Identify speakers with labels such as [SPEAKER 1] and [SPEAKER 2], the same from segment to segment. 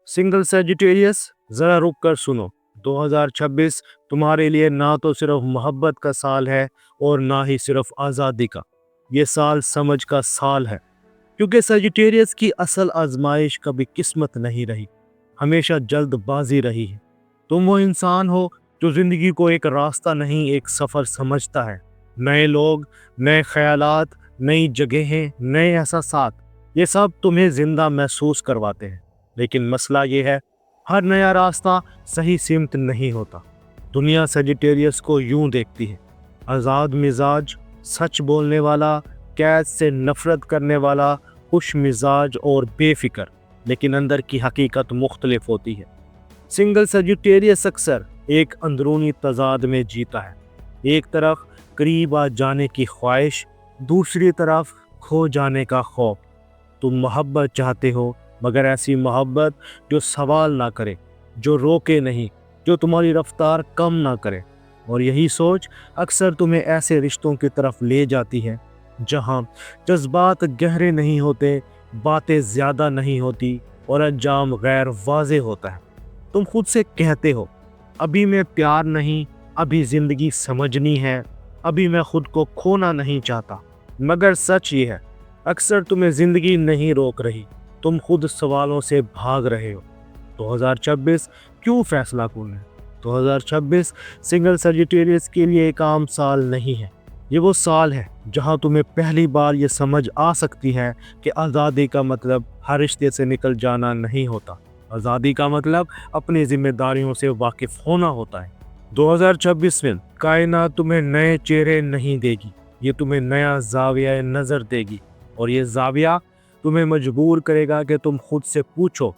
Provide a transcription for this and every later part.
[SPEAKER 1] Single Sagittarius, ज़रा रुक कर सुनो। 2026 तुम्हारे लिए ना तो सिर्फ मोहब्बत का साल है और ना ही सिर्फ आज़ादी का। ये साल समझ का साल है, क्योंकि सेजिटेरियस की असल आजमाइश कभी किस्मत नहीं रही, हमेशा जल्दबाजी रही है। तुम वो इंसान हो जो ज़िंदगी को एक रास्ता नहीं, एक सफ़र समझता है। नए लोग, नए ख्यालात, नई जगहें, नए एहसासात, ये सब तुम्हें ज़िंदा महसूस करवाते हैं। लेकिन मसला ये है, हर नया रास्ता सही सिमत नहीं होता। दुनिया सेजिटेरियस को यूं देखती है, आज़ाद मिजाज, सच बोलने वाला, कैद से नफरत करने वाला, खुश मिजाज और बेफिक्र। लेकिन अंदर की हकीकत मुख्तलिफ होती है। सिंगल सेजिटेरियस अक्सर एक अंदरूनी तजाद में जीता है। एक तरफ करीब आ जाने की ख्वाहिश, दूसरी तरफ खो जाने का खौफ। तुम मोहब्बत चाहते हो, मगर ऐसी मोहब्बत जो सवाल ना करे, जो रोके नहीं, जो तुम्हारी रफ्तार कम ना करे। और यही सोच अक्सर तुम्हें ऐसे रिश्तों की तरफ ले जाती है जहां जज्बात गहरे नहीं होते, बातें ज़्यादा नहीं होती और अंजाम गैर वाज़े होता है। तुम खुद से कहते हो, अभी मैं प्यार नहीं, अभी ज़िंदगी समझनी है, अभी मैं खुद को खोना नहीं चाहता। मगर सच ये है, अक्सर तुम्हें ज़िंदगी नहीं रोक रही, तुम खुद सवालों से भाग रहे हो। 2026 क्यों फैसला कौन है? 2026 सिंगल सेजिटेरियस के लिए एक आम साल नहीं है। ये वो साल है जहां तुम्हें पहली बार ये समझ आ सकती है कि आज़ादी का मतलब हर रिश्ते से निकल जाना नहीं होता। आज़ादी का मतलब अपनी जिम्मेदारियों से वाकिफ होना होता है। 2026 में कायनात तुम्हें नए चेहरे नहीं देगी, ये तुम्हें नया जाविया नज़र देगी। और ये जाविया तुम्हें मजबूर करेगा कि तुम खुद से पूछो,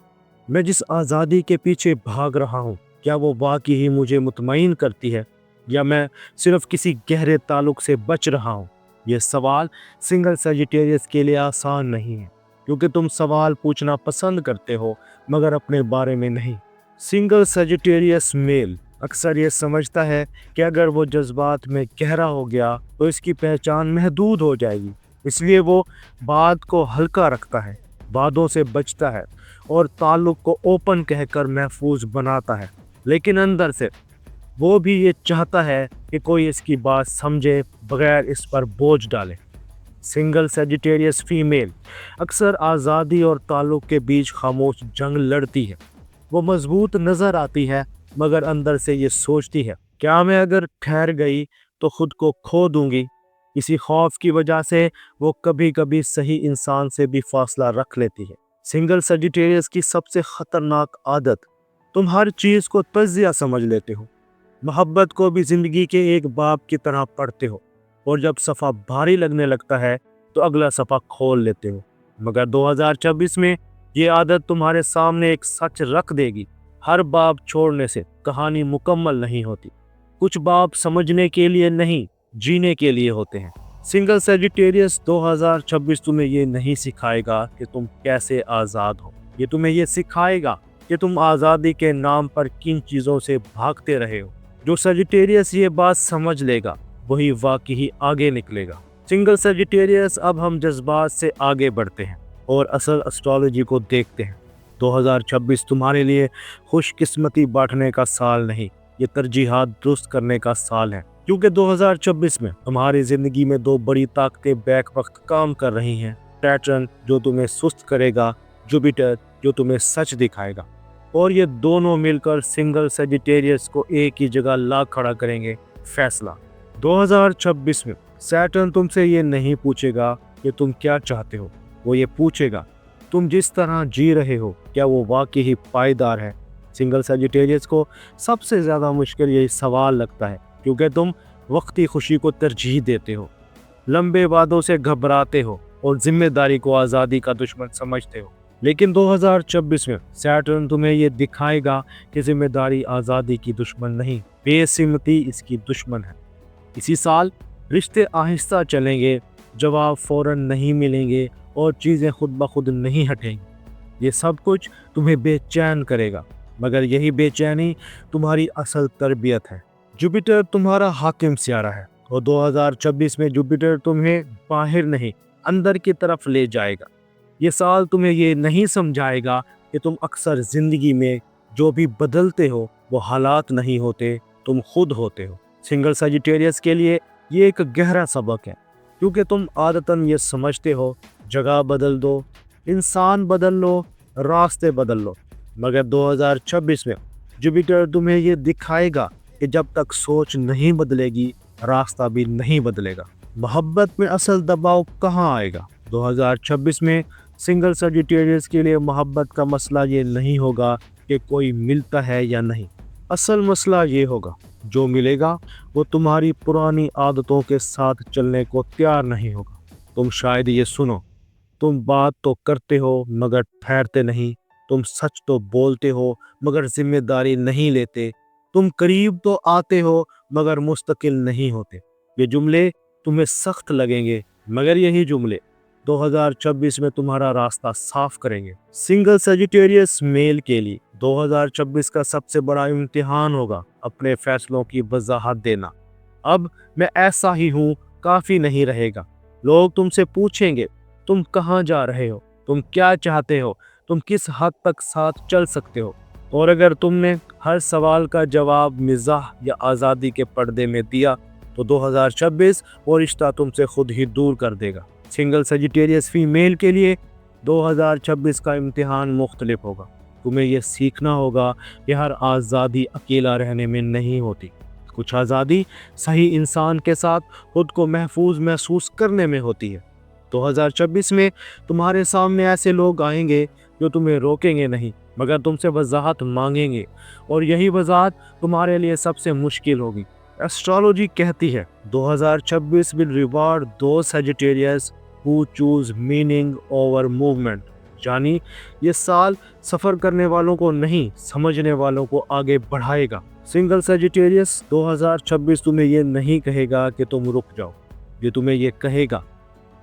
[SPEAKER 1] मैं जिस आज़ादी के पीछे भाग रहा हूँ, क्या वो वाकई ही मुझे मुतमईन करती है, या मैं सिर्फ किसी गहरे ताल्लुक से बच रहा हूँ? ये सवाल सिंगल सेजिटेरियस के लिए आसान नहीं है, क्योंकि तुम सवाल पूछना पसंद करते हो मगर अपने बारे में नहीं। सिंगल सेजिटेरियस मेल अक्सर ये समझता है कि अगर वो जज्बात में गहरा हो गया तो इसकी पहचान महदूद हो जाएगी। इसलिए वो बात को हल्का रखता है, वादों से बचता है और ताल्लुक को ओपन कहकर महफूज बनाता है। लेकिन अंदर से वो भी ये चाहता है कि कोई इसकी बात समझे बगैर इस पर बोझ डाले। सिंगल सेजिटेरियस फीमेल अक्सर आज़ादी और ताल्लुक के बीच खामोश जंग लड़ती है। वो मजबूत नज़र आती है, मगर अंदर से ये सोचती है, क्या मैं अगर ठहर गई तो खुद को खो दूंगी। इसी खौफ की वजह से वो कभी कभी सही इंसान से भी फासला रख लेती है। सिंगल सेजिटेरियस की सबसे खतरनाक आदत, तुम हर चीज़ को तज्जिया समझ लेते हो, मोहब्बत को भी ज़िंदगी के एक बाब की तरह पढ़ते हो, और जब सफ़ा भारी लगने लगता है तो अगला सफ़ा खोल लेते हो। मगर 2026 में ये आदत तुम्हारे सामने एक सच रख देगी, हर बाब छोड़ने से कहानी मुकम्मल नहीं होती। कुछ बाब समझने के लिए नहीं, जीने के लिए होते हैं। सिंगल सेजिटेरियस 2026 तुम्हें ये नहीं सिखाएगा कि तुम कैसे आज़ाद हो, ये तुम्हें ये सिखाएगा कि तुम आज़ादी के नाम पर किन चीज़ों से भागते रहे हो। जो सेजिटेरियस ये बात समझ लेगा वही वाकई आगे निकलेगा। सिंगल सेजिटेरियस, अब हम जज्बात से आगे बढ़ते हैं और असल एस्ट्रोलॉजी को देखते हैं। 2026 तुम्हारे लिए खुशकिस्मती बांटने का साल नहीं, ये तरजीहात दुरुस्त करने का साल है। क्योंकि 2026 में तुम्हारी ज़िंदगी में दो बड़ी ताकतें बैक वक्त काम कर रही हैं। सैटर्न जो तुम्हें सुस्त करेगा, जुपिटर जो तुम्हें सच दिखाएगा, और ये दोनों मिलकर सिंगल सेजिटेरियस को एक ही जगह ला खड़ा करेंगे, फैसला। 2026 में सैटर्न तुमसे ये नहीं पूछेगा कि तुम क्या चाहते हो, वो ये पूछेगा तुम जिस तरह जी रहे हो क्या वो वाकई ही पायदार है। सिंगल सेजिटेरियस को सबसे ज़्यादा मुश्किल यही सवाल लगता है, क्योंकि तुम वक्ती खुशी को तरजीह देते हो, लंबे वादों से घबराते हो और जिम्मेदारी को आज़ादी का दुश्मन समझते हो। लेकिन 2026 में सैटर्न तुम्हें ये दिखाएगा कि जिम्मेदारी आज़ादी की दुश्मन नहीं, बेसिमती इसकी दुश्मन है। इसी साल रिश्ते आहिस्ता चलेंगे, जवाब फौरन नहीं मिलेंगे और चीज़ें खुद ब खुद नहीं हटेंगी। ये सब कुछ तुम्हें बेचैन करेगा, मगर यही बेचैनी तुम्हारी असल तरबियत है। जुपिटर तुम्हारा हाकिम सियारा है और 2026 में जुपिटर तुम्हें बाहर नहीं, अंदर की तरफ ले जाएगा। ये साल तुम्हें ये नहीं समझाएगा کہ تم اکثر زندگی میں جو بھی بدلتے ہو وہ حالات نہیں ہوتے، تم خود ہوتے ہو۔ سنگل سیجیٹیریس کے لیے یہ ایک گہرا سبق ہے، کیونکہ تم عادتاً یہ سمجھتے ہو جگہ بدل دو، انسان بدل لو، راستے بدل لو، مگر 2026 میں جوپیٹر تمہیں یہ دکھائے گا کہ جب تک سوچ نہیں بدلے گی راستہ بھی نہیں بدلے گا۔ محبت میں اصل دباؤ کہاں آئے گا؟ 2026 میں سنگل سیجیٹیریس کے لیے محبت کا مسئلہ یہ نہیں ہوگا کہ کوئی ملتا ہے یا نہیں، اصل مسئلہ یہ ہوگا جو ملے گا وہ تمہاری پرانی عادتوں کے ساتھ چلنے کو تیار نہیں ہوگا۔ تم شاید یہ سنو، تم بات تو کرتے ہو مگر ٹھہرتے نہیں، تم سچ تو بولتے ہو مگر ذمہ داری نہیں لیتے، تم قریب تو آتے ہو مگر مستقل نہیں ہوتے۔ یہ جملے تمہیں سخت لگیں گے مگر یہی جملے 2026 میں تمہارا راستہ صاف کریں گے۔ سنگل سیجیٹیریس میل کے لیے 2026 کا سب سے بڑا امتحان ہوگا اپنے فیصلوں کی وضاحت دینا۔ اب میں ایسا ہی ہوں کافی نہیں رہے گا۔ لوگ تم سے پوچھیں گے تم کہاں جا رہے ہو، تم کیا چاہتے ہو، تم کس حد تک ساتھ چل سکتے ہو، اور اگر تم نے ہر سوال کا جواب مزاح یا آزادی کے پردے میں دیا تو 2026 وہ رشتہ تم سے خود ہی دور کر دے گا۔ سنگل سیجیٹیریس فیمیل کے لیے 2026 کا امتحان مختلف ہوگا۔ تمہیں یہ سیکھنا ہوگا کہ ہر آزادی اکیلا رہنے میں نہیں ہوتی، کچھ آزادی صحیح انسان کے ساتھ خود کو محفوظ محسوس کرنے میں ہوتی ہے۔ 2026 میں تمہارے سامنے ایسے لوگ آئیں گے جو تمہیں روکیں گے نہیں مگر تم سے وضاحت مانگیں گے، اور یہی وضاحت تمہارے لیے سب سے مشکل ہوگی۔ ایسٹرالوجی کہتی ہے 2026 will reward those Sagittarius who choose meaning over movement، یعنی یہ سال سفر کرنے والوں کو نہیں سمجھنے والوں کو آگے بڑھائے گا۔ سنگل سیجیٹیریس 2026 تمہیں یہ نہیں کہے گا کہ تم رک جاؤ، یہ تمہیں یہ کہے گا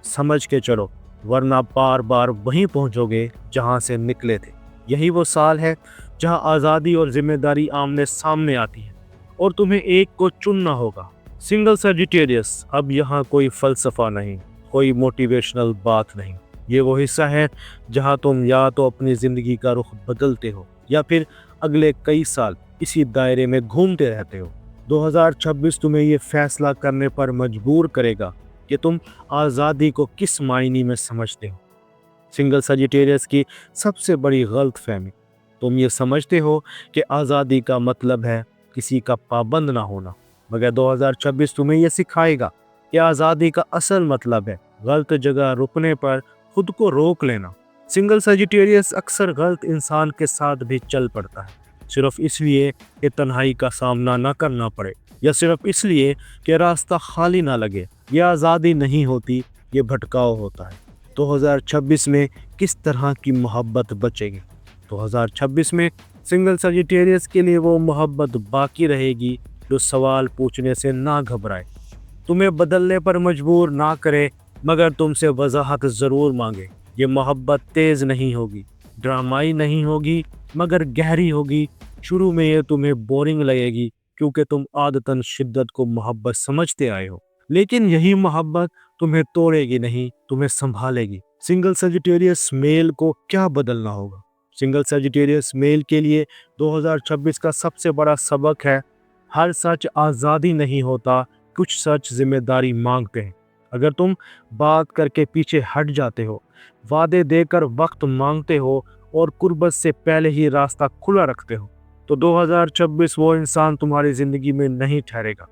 [SPEAKER 1] سمجھ کے چلو ورنہ بار بار وہیں پہنچو گے جہاں سے نکلے تھے۔ یہی وہ سال ہے جہاں آزادی اور ذمہ داری آمنے سامنے آتی ہے اور تمہیں ایک کو چننا ہوگا۔ سنگل سیجیٹیریس اب یہاں کوئی فلسفہ نہیں، کوئی موٹیویشنل بات نہیں، یہ وہ حصہ ہے جہاں تم یا تو اپنی زندگی کا رخ بدلتے ہو یا پھر اگلے کئی سال اسی دائرے میں گھومتے رہتے ہو۔ 2026 تمہیں یہ فیصلہ کرنے پر مجبور کرے گا کہ تم آزادی کو کس معنی میں سمجھتے ہو۔ سنگل سیجیٹیریس کی سب سے بڑی غلط فہمی، تم یہ سمجھتے ہو کہ آزادی کا مطلب ہے کسی کا پابند نہ ہونا، مگر 2026 تمہیں یہ سکھائے گا کہ آزادی کا اصل مطلب ہے غلط جگہ رکنے پر خود کو روک لینا۔ سنگل سیجیٹیریس اکثر غلط انسان کے ساتھ بھی چل پڑتا ہے، صرف اس لیے کہ تنہائی کا سامنا نہ کرنا پڑے، یا صرف اس لیے کہ راستہ خالی نہ لگے۔ یہ آزادی نہیں ہوتی، یہ بھٹکاؤ ہوتا ہے۔ 2026 میں کس طرح کی محبت بچے گی؟ 2026 میں سنگل سیجیٹیریس کے لیے وہ محبت باقی رہے گی جو سوال پوچھنے سے نہ گھبرائے، تمہیں بدلنے پر مجبور نہ کرے مگر تم سے وضاحت ضرور مانگے۔ یہ محبت تیز نہیں ہوگی، ڈرامائی نہیں ہوگی مگر گہری ہوگی۔ شروع میں یہ تمہیں بورنگ لگے گی کیونکہ تم عادتاً شدت کو محبت سمجھتے آئے ہو، لیکن یہی محبت تمہیں توڑے گی نہیں، تمہیں سنبھالے گی۔ سنگل سیجیٹیریس میل کو کیا بدلنا ہوگا؟ سنگل سیجیٹیریس میل کے لیے 2026 کا سب سے بڑا سبق ہے ہر سچ آزادی نہیں ہوتا، کچھ سچ ذمہ داری مانگتے ہیں۔ اگر تم بات کر کے پیچھے ہٹ جاتے ہو، وعدے دے کر وقت مانگتے ہو اور قربت سے پہلے ہی راستہ کھلا رکھتے ہو تو 2026 وہ انسان تمہاری زندگی میں نہیں ٹھہرے گا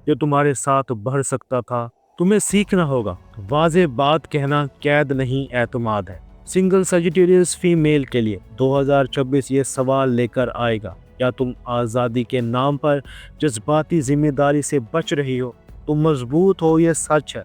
[SPEAKER 1] جو تمہارے ساتھ بڑھ سکتا تھا۔ تمہیں سیکھنا ہوگا واضح بات کہنا قید نہیں اعتماد ہے۔ سنگل سیجیٹیریس فیمیل کے لیے 2026 یہ سوال لے کر آئے گا، کیا تم آزادی کے نام پر جذباتی ذمہ داری سے بچ رہی ہو؟ تم مضبوط ہو، یہ سچ ہے،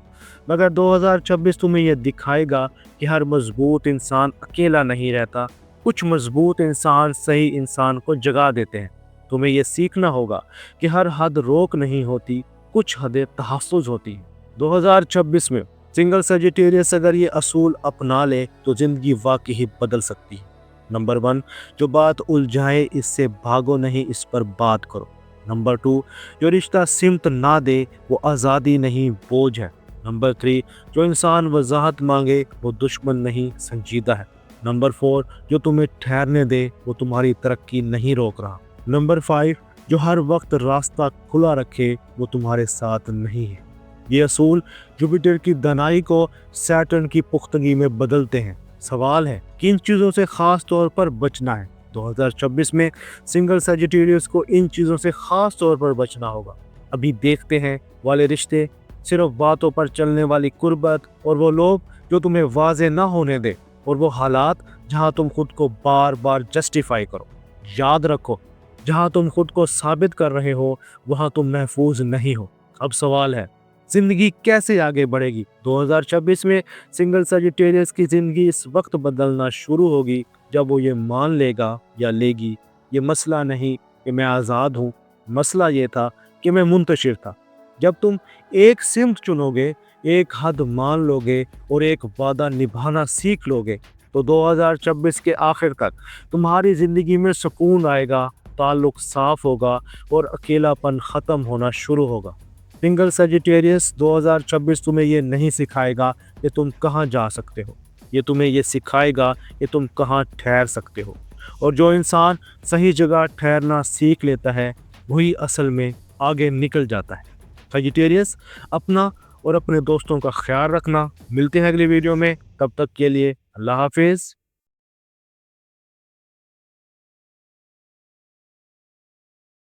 [SPEAKER 1] مگر 2026 تمہیں یہ دکھائے گا کہ ہر مضبوط انسان اکیلا نہیں رہتا، کچھ مضبوط انسان صحیح انسان کو جگہ دیتے ہیں۔ تمہیں یہ سیکھنا ہوگا کہ ہر حد روک نہیں ہوتی، کچھ حدیں تحفظ ہوتی ہیں۔ 2026 میں سنگل سیجیٹیریس اگر یہ اصول اپنا لے تو زندگی واقعی بدل سکتی ہے۔ نمبر 1، جو بات الجھائے اس سے بھاگو نہیں، اس پر بات کرو۔ نمبر 2، جو رشتہ سمت نہ دے وہ آزادی نہیں بوجھ ہے۔ نمبر 3، جو انسان وضاحت مانگے وہ دشمن نہیں سنجیدہ ہے۔ नंबर 4, जो तुम्हें ठहरने दे वो तुम्हारी तरक्की नहीं रोक रहा। नंबर 5, जो हर वक्त रास्ता खुला रखे वो तुम्हारे साथ नहीं है। ये असूल जुपिटर की दानाई को सैटर्न की पुख्तगी में बदलते हैं। सवाल है कि इन चीज़ों से ख़ास तौर पर बचना है। 2026 में सिंगल सजिटेरियस को इन चीज़ों से ख़ास तौर पर बचना होगा। अभी देखते हैं वाले रिश्ते, सिर्फ बातों पर चलने वाली कुर्बत, और वो लोग जो तुम्हें वाजे ना होने दे, और वो हालात जहां तुम खुद को बार बार जस्टिफाई करो। याद रखो, जहां तुम खुद को साबित कर रहे हो वहां तुम महफूज नहीं हो। अब सवाल है, जिंदगी कैसे आगे बढ़ेगी? 2026 में सिंगल सजिटेरियस की जिंदगी इस वक्त बदलना शुरू होगी जब वो ये मान लेगा या लेगी, ये मसला नहीं कि मैं आज़ाद हूँ, मसला ये था कि मैं मुंतशिर था। जब तुम एक सिमत चुनोगे, एक हद मान लोगे और एक वादा निभाना सीख लोगे, तो 2026 के आखिर तक तुम्हारी ज़िंदगी में सुकून आएगा, ताल्लुक साफ होगा और अकेलापन ख़त्म होना शुरू होगा। सिंगल सजिटेरियस 2026 तुम्हें ये नहीं सिखाएगा कि तुम कहाँ जा सकते हो, ये तुम्हें ये सिखाएगा कि तुम कहाँ ठहर सकते हो। और जो इंसान सही जगह ठहरना सीख लेता है वही असल में आगे निकल जाता है। सजिटेरियस, अपना और अपने दोस्तों का ख्याल रखना। मिलते हैं अगली वीडियो में, तब तक के लिए अल्लाह हाफिज़।